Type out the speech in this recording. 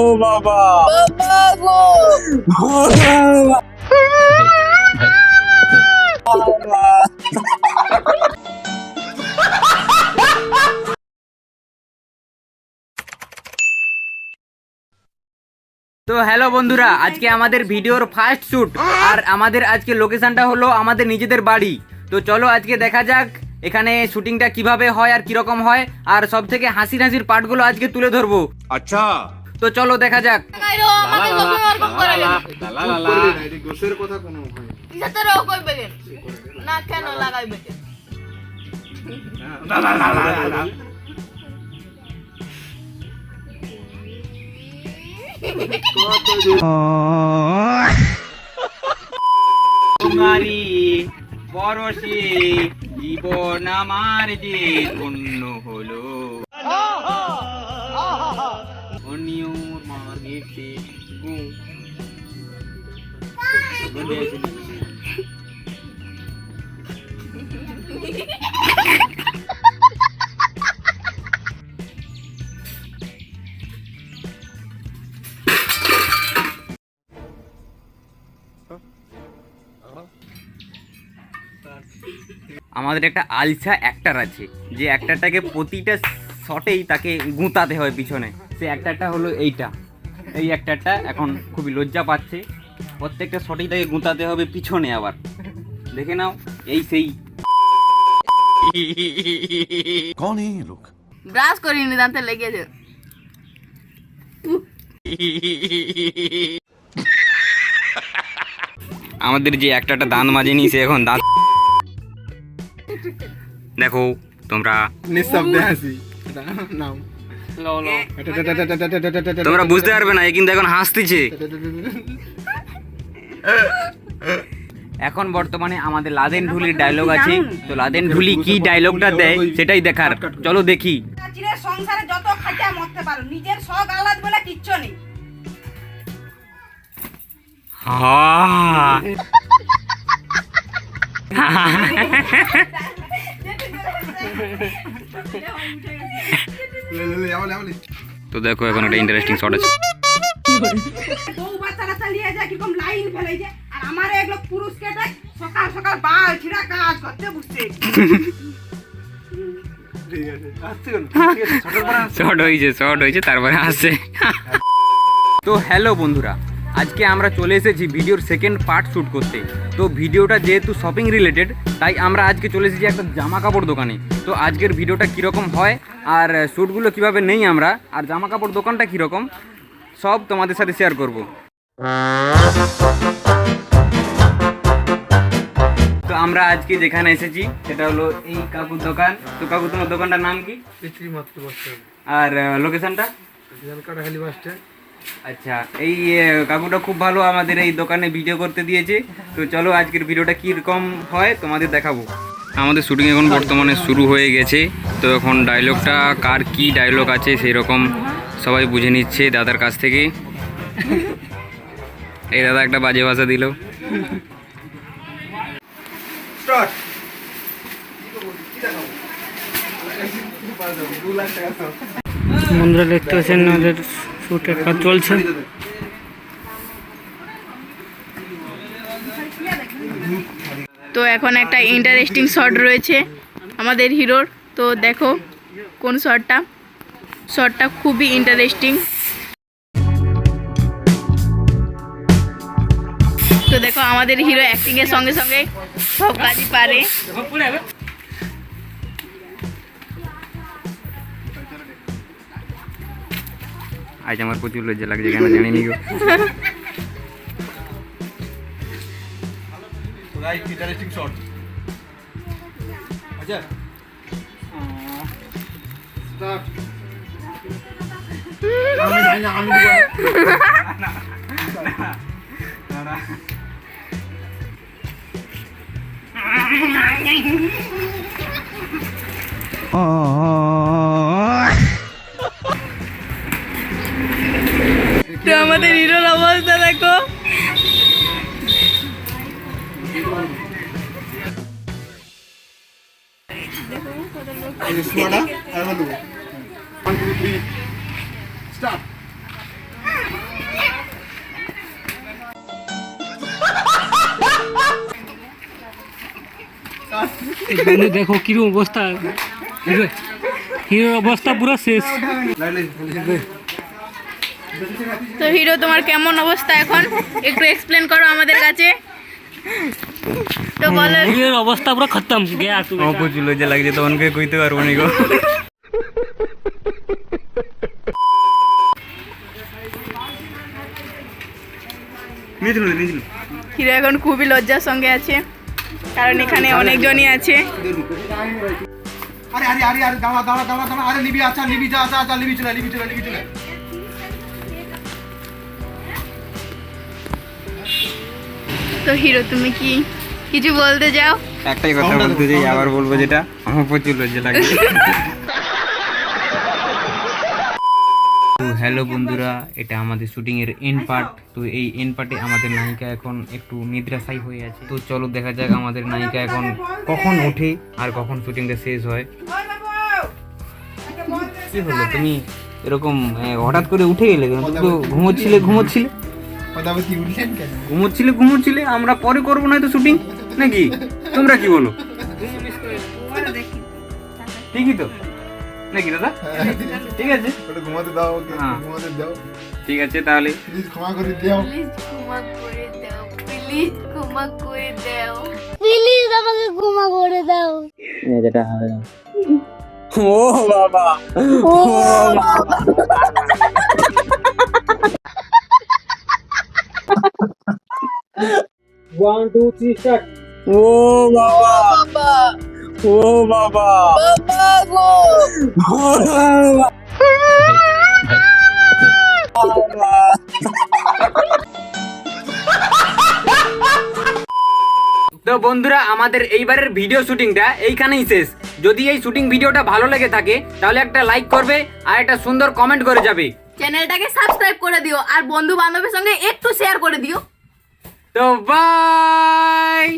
ও বাবা বাবা গো তো হ্যালো বন্ধুরা, আজকে আমাদের ভিডিওর ফার্স্ট শুট আর আমাদের আজকে লোকেশনটা হলো আমাদের নিজেদের বাড়ি। তো চলো আজকে দেখা যাক এখানে শুটিংটা কিভাবে হয় আর কিরকম হয়, আর সব থেকে হাসির হাসির পার্টগুলো আজকে তুলে ধরবো। আচ্ছা তো চলো দেখা যাক। গাইরো আমাকে লোকে ওরকম করে গেল গোসের কথা কোনো হয় কিসাতে রো কইবে কেন না কেন লাগাইবে কেন তোমারি পরশে জীবন আমার যে ধন্য হলো, অনিয়র মার্গেতে গো আমাদের একটা আলসা অ্যাক্টর আছে, যে অ্যাক্টরটাকে প্রতিটা শটেই তাকে গুঁতাতে হয় পিছনে। সে অ্যাক্টরটা হলো এইটা, এই অ্যাক্টরটা এখন খুবই লজ্জা পাচ্ছে, প্রত্যেকটা শটেই তাকে গুঁতাতে হবে পিছনে। আবার দেখে নাও, এই সেই कौन है ये लोग? ব্রাশ করিনি দাঁতে লেগেছে আমাদের যে অ্যাক্টরটা দাঁত মাজেনি, সে এখন দাঁত দেখো তোমরা নিঃশব্দে হাসি নাম তোমরা বুঝতে পারবে না, এ কিন্তু এখন হাসতেছে। এখন বর্তমানে আমাদের লাদেন ঢুলির ডায়লগ আছে, তো লাদেন ঢুলি কি ডায়লগটা দেয় সেটাই দেখার, চলো দেখি। চিরের সংসারে যত খাইতে মরতে পারো, নিজের শখ আলাদ বলে কিচ্ছু নেই। তো দেখো এখন একটা ইন্টারেস্টিং শট আছে। বউ বাচ্চারা চালিয়ে যায় কিরকম লাইন ফেলে যায়, আর আমার এগুলো পুরুষকে দেখ সকাল সকাল বাল ছিড়া কাজ করতে বসছে। শর্ট হয়েছে তারপরে আসছে। তো হ্যালো বন্ধুরা, আজকে আমরা চলে এসেছি ভিডিওর সেকেন্ড পার্ট শ্যুট করতে। তো ভিডিওটা যেহেতু শপিং রিলেটেড, তাই আমরা আজকে চলে এসেছি একটা জামা কাপড় দোকানে। তো আজকের ভিডিওটা কীরকম হয় আর শ্যুটগুলো কীভাবে নেই আমরা, আর জামা কাপড় দোকানটা কীরকম, সব তোমাদের সাথে শেয়ার করব। তো আমরা আজকে যেখানে এসেছি সেটা হলো এই কাকুর দোকান। তো কাকু, তোমার দোকানটার নাম কি আর লোকেশনটা? আচ্ছা, এই কাকুটা খুব ভালো, আমাদের এই দোকানে ভিডিও করতে দিয়েছে। তো চলো আজকের ভিডিওটা কীরকম হয় তোমাদের দেখাবো। আমাদের শুটিং এখন বর্তমানে শুরু হয়ে গেছে। তো এখন ডায়লগটা কার কি ডায়লগ আছে সেই রকম সবাই বুঝে নিচ্ছে দাদার কাছ থেকে। এই দাদা একটা বাজে ভাষা দিল। বন্ধুরা দেখতে পাচ্ছেন আমাদের শুটের কাজ চলছে। তো এখন একটা ইন্টারেস্টিং শট রয়েছে আমাদের হিরোর। তো দেখো কোন শটটা খুবই ইন্টারেস্টিং। তো দেখো আমাদের হিরো অ্যাক্টিং এর সঙ্গে সঙ্গে সব কাজই পারে। আজ আমার প্রচুর লজ্জা লাগছে, কেন জানি নি। ইন্টারেস্টিং শট আচ্ছা স্টার্ট আমি তো আমাদের হিরোর অবস্থা দেখো। Start. বন্ধু দেখো কিরকম অবস্থা, হিরোর অবস্থা পুরো শেষ। তো হিরো তোমার কেমন অবস্থা এখন একটু এক্সপ্লেন করো আমাদের কাছে। তো বলো। হিরোর অবস্থা পুরো খতম গেয়া তুমি। প্রচুর লজ্জা লাগছে, তখনকে কইতে পারবো না গো। হিরো এখন খুবই লজ্জার সঙ্গে আছে, কারণ এখানে অনেকজনই আছে। আরে আরে আরে আরে দাঁড়া দাঁড়া দাঁড়া দাঁড়া আরে লিবি আচ্ছা লিবি যা যা যা লিবি চলে লিবি চলে লিবি চলে। তো হিরো তুমি কি কিছু বলতে যাও? একটাই কথা বলতে চাই, আবার বলবো যেটা আমার প্রচুর লজ্জা লাগছে। তো হ্যালো বন্ধুরা, এটা আমাদের শুটিং এর এন্ড পার্ট। তো এই এন্ড পার্টে আমাদের নায়িকা এখন একটু নিদ্রাশায়ী হয়ে আছে। তো চলো দেখা যাক আমাদের নায়িকা এখন কখন ওঠে আর কখন শুটিংটা শেষ হয়। কি হলো তুমি এরকম হঠাৎ করে উঠে গেলে কেন? তুমি তো ঘুমোচ্ছিলে ঘুমোচ্ছিলে আমরা পরে করবো না তো শুটিং নাকি? তোমরা কি বলো? ঠিকই তো নাকি দাদা? ঠিক আছে, ওটা ঘুমাতে দাও, ওকে হ্যাঁ। ঘুমাতে দাও, ঠিক আছে তাহলে। প্লিজ ক্ষমা করে দাও। প্লিজ ক্ষমা করে দাও, প্লিজ ক্ষমা করে দাও। প্লিজ আমাকে ক্ষমা করে দাও। যেটা হবে ও বাবা, ও বাবা। One, two, three, start. ও বাবা, ও বাবা, তো বন্ধুরা আমাদের এইবারের ভিডিও শুটিংটা এইখানেই শেষ। যদি এই শুটিং ভিডিওটা ভালো লেগে থাকে তাহলে একটা লাইক করবে আর একটা সুন্দর কমেন্ট করে যাবে। চ্যানেলটাকে সাবস্ক্রাইব করে দিও আর বন্ধু বান্ধবের সঙ্গে একটু শেয়ার করে দিও। তো বাই।